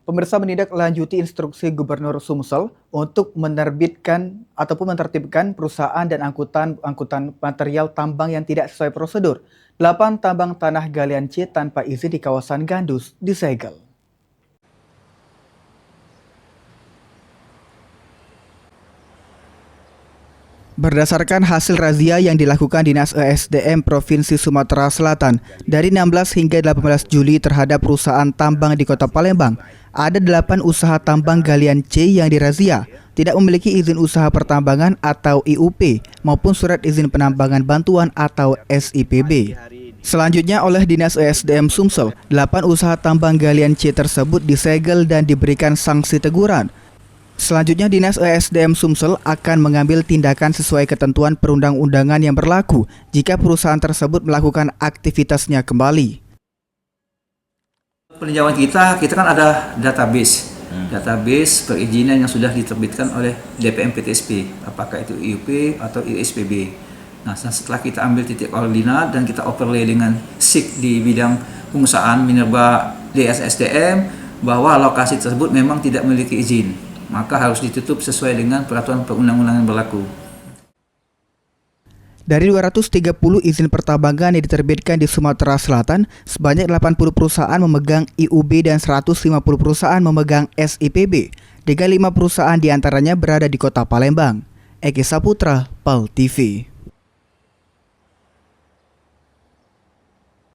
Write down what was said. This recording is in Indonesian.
Pemirsa menindaklanjuti instruksi Gubernur Sumsel untuk menerbitkan ataupun menertibkan perusahaan dan angkutan material tambang yang tidak sesuai prosedur. 8 tambang tanah galian C tanpa izin di kawasan Gandus disegel. Berdasarkan hasil razia yang dilakukan Dinas ESDM Provinsi Sumatera Selatan dari 16 hingga 18 Juli terhadap perusahaan tambang di Kota Palembang, ada 8 usaha tambang galian C yang dirazia, tidak memiliki izin usaha pertambangan atau IUP maupun surat izin penambangan bantuan atau SIPB. Selanjutnya oleh Dinas ESDM Sumsel, 8 usaha tambang galian C tersebut disegel dan diberikan sanksi teguran. Selanjutnya, Dinas ESDM Sumsel akan mengambil tindakan sesuai ketentuan perundang-undangan yang berlaku jika perusahaan tersebut melakukan aktivitasnya kembali. Peninjauan kita kan ada database perizinan yang sudah diterbitkan oleh DPM PTSP, apakah itu IUP atau ISPB. Nah, setelah kita ambil titik koordinat dan kita overlay dengan SIK di bidang pengusahaan minerba DSSDM bahwa lokasi tersebut memang tidak memiliki izin, maka harus ditutup sesuai dengan peraturan perundang-undangan yang berlaku. Dari 230 izin pertambangan yang diterbitkan di Sumatera Selatan, sebanyak 80 perusahaan memegang IUB dan 150 perusahaan memegang SIPB. 35 perusahaan diantaranya berada di Kota Palembang. Eki Saputra, PAL TV.